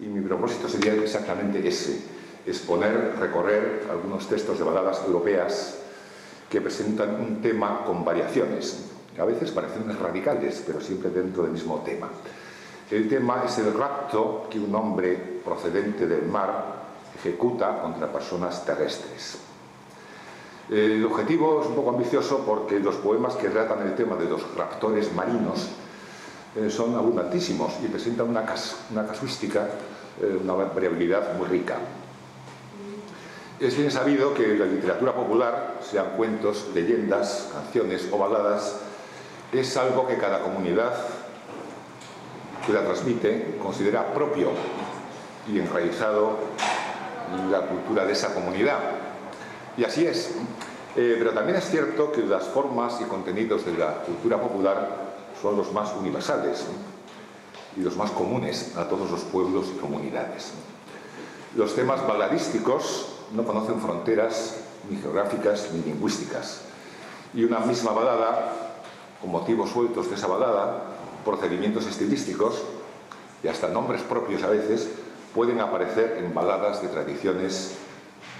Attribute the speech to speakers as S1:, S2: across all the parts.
S1: Y mi propósito sería exactamente ese, exponer, recorrer algunos textos de baladas europeas que presentan un tema con variaciones, a veces variaciones radicales, pero siempre dentro del mismo tema. El tema es el rapto que un hombre procedente del mar ejecuta contra personas terrestres. El objetivo es un poco ambicioso porque los poemas que tratan el tema de los raptores marinos son abundantísimos y presentan una casuística, una variabilidad muy rica. Es bien sabido que la literatura popular, sean cuentos, leyendas, canciones o baladas, es algo que cada comunidad que la transmite considera propio y enraizado en la cultura de esa comunidad. Y así es. Pero también es cierto que las formas y contenidos de la cultura popular son los más universales y los más comunes a todos los pueblos y comunidades. Los temas baladísticos no conocen fronteras ni geográficas ni lingüísticas. Y una misma balada, con motivos sueltos de esa balada, procedimientos estilísticos y hasta nombres propios a veces, pueden aparecer en baladas de tradiciones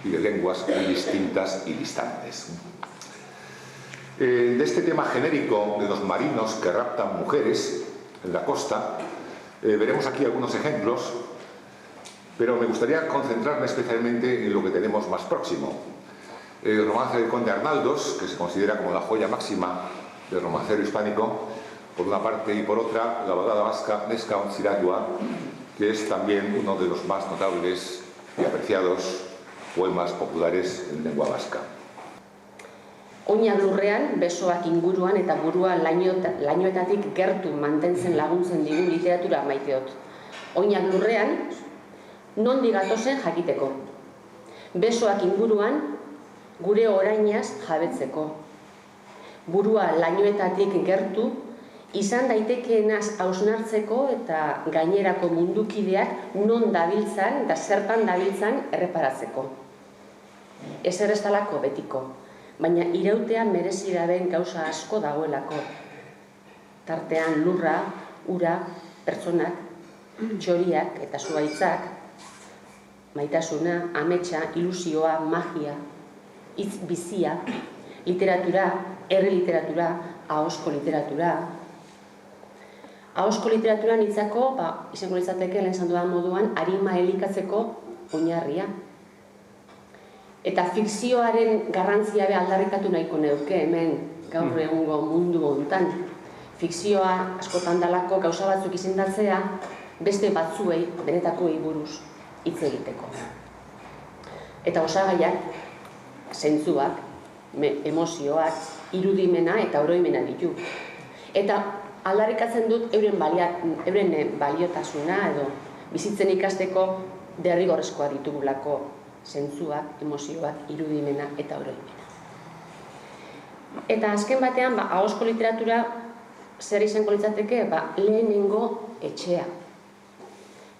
S1: y de lenguas muy distintas y distantes. De este tema genérico de los marinos que raptan mujeres en la costa, veremos aquí algunos ejemplos, pero me gustaría concentrarme especialmente en lo que tenemos más próximo. El romance del conde Arnaldos, que se considera como la joya máxima del romancero hispánico, por una parte, y por otra, la balada vasca Neska Ontziratua, que es también uno de los más notables y apreciados poemas populares en lengua vasca.
S2: Oinak lurrean, besoak inguruan eta burua lainoetatik gertu mantentzen laguntzen digu literatura maiteot. Oinak lurrean, nondik gatozen jakiteko. Besoak inguruan, gure orainaz jabetzeko. Burua lainoetatik gertu, izan daitekeenaz hausnartzeko eta gainerako mundukideak non dabiltzan eta zertan dabiltzan erreparatzeko. Ezer ez dalako betiko, baina irautea merezi daben gauza asko dagoelako. Tartean lurra, ura, pertsonak, txoriak eta zuhaitzak, maitasuna, ametsa, ilusioa, magia, hitz bizia, literatura, herri literatura, ahozko literatura. Ahozko literatura nitzako, izango litzateke lehen esan dudan moduan, arima elikatzeko oinarria. Eta fikzioaren garrantzia be aldarrikatu nahiko neuke hemen gaur egungo mundu hontan. Fikzioa askotan dalako gauza batzuk izendatzea beste batzuei, benetakoei buruz hitz egiteko. Eta osagaiak, zentzuak, emozioak, irudimena eta oroimena ditu. Eta aldarrikatzen dut euren baliotasuna edo bizitzen ikasteko derrigorrezkoa ditugulako zentzuak, emozioak, irudimena eta oroimena. Eta azken batean, ahozko literatura zer izango litzateke? Lehenengo etxea.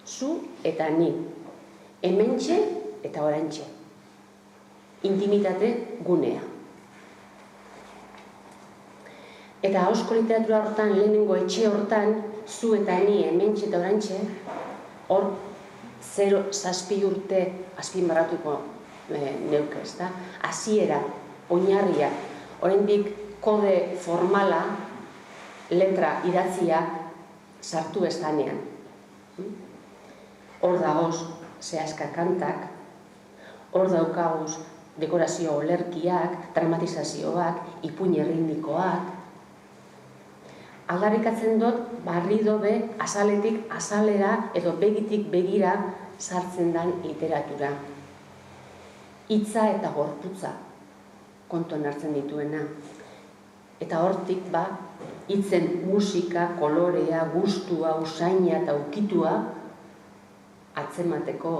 S2: Zu eta ni. Hementxe eta oraintxe. Intimitate gunea. Eta ahozko literatura hortan, lehenengo etxe hortan, zu eta ni hementxe eta oraintxe, hor 0-7 urte azpimarratuko neuke, ezta? Hasiera, oinarria, oraindik kode formala, letra idatzia sartu ez danean. Hor dagoz zehazka kantak, hor daukaguz dekorazio olerkiak, dramatizazioak, ipuin erritmikoak. Aldarrikatzen dut, barrido be, azaletik azalera edo begitik begira sartzen dan literatura. Hitza eta gorputza kontuan hartzen dituena. Eta hortik hitzen musika, kolorea, gustua, usaina eta ukitua atzemateko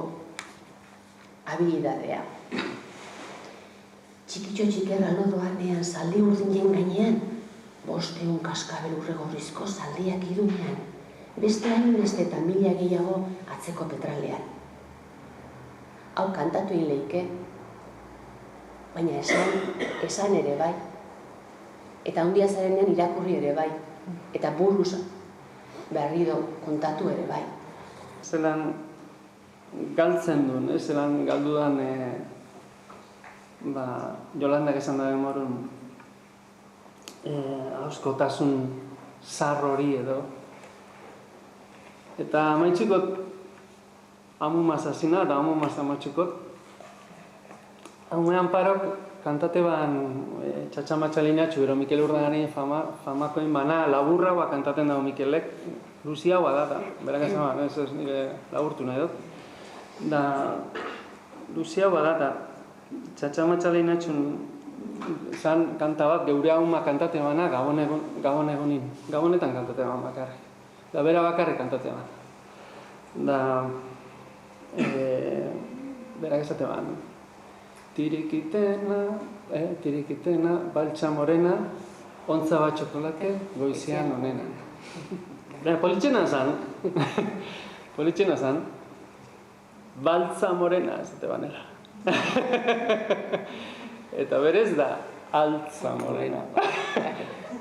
S2: habilidadea. Txikitxo txikerra lodoanean zaldi urdinen gainean, 500 kaskabel urregorrizko zaldiak idunean, beste hainbeste eta mila gehiago atzeko petralean. Hau kantatu leike, baina esan ere bai, eta handia zarenean irakurri ere bai, eta buruz berrido kontatu ere bai.
S3: Zelan galtzen duen, zelan galdudan Jolandak esan da demorun ahozkotasun zar hori edo. Eta amaitxukot amu mazazina eta amu mazamaitxukot amuean parok kantate ban txatxamatxalinatxu ero Mikel Urdangarin famakoin bana laburra kantaten dago Mikelek Luzia hua da, berak esan ez nire laburtu nahi dut. Da, Luzia hua da, txatxamatxalinatxun zan kanta bat geure ahuma kantate bana gabon egonin, gabonetan kantate ban bakarrik. Da, bera bakarrik kantate ban. Da, berak esate ban. Tirikitena, baltsa morena, ontza bat txokolate, goizean onena. Politxena zan, baltza morena, ez dute banera. Eta berez da, altza morena.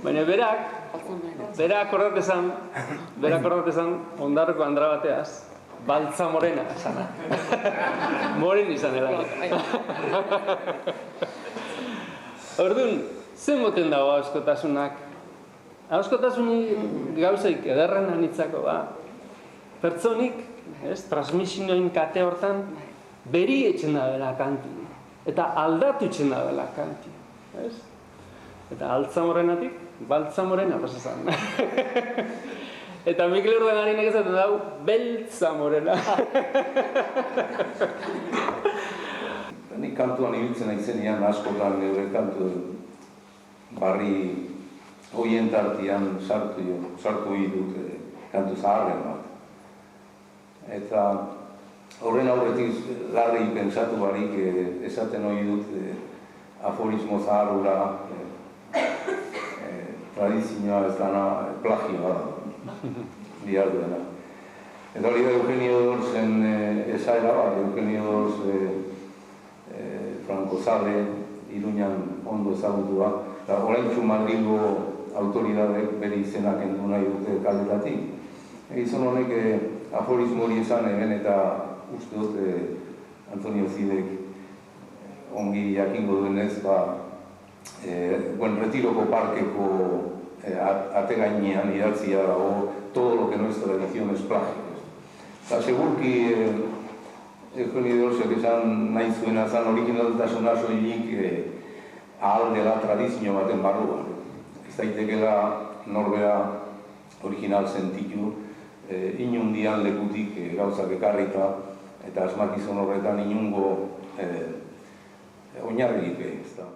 S3: Baina berak ordatezan, ondarroko andra bateaz, baltza morena, esana. Moren izan edak. Orduan, zen moten dago ahozkotasunak? Ahozkotasunik gauzaik ederren anitzako pertsonik, transmisioin kate hortan, beri etxen da bela kanti. Eta aldatu etxen da bela kanti. Eta altza morenatik, baltza morena pasazan. Eta Mikel Urdangarin egizaten dago, beltza morena.
S4: Nik kantuan ibiltzen aizenean askotan neure kantu barri hoien tartian sartu dut kantu zaharren bat. Eta horren aurretik larri pentsatu barik esaten hori dut aforismo zaharura tradizioa ez dana plagioa bihar duena. Eta hori da Eugenio Dorsen esaera bat, Eugenio Dors frankozale, Iruñan ondo ezagutua, eta oraintsu Madrilgo autoridadek bere izenak kendu nahi dute kaldetatik. Gizon honek aforismo hori esan hemen eta uste dut Antonio Zidek ongi jakingo duenez, Buen Retiroko parkeko ate gainean idatzia dago todo lo que no es tradición es plagio. Eta segurki Eugenio Dorsek esan nahi zuena zan originaltasuna soilik ahal dela tradizio baten barruan. Ez daitekela norbera original sentitu, inundian lekutik gauzak ekarrita, eta asmakizun horretan inungo oinarririk ez da.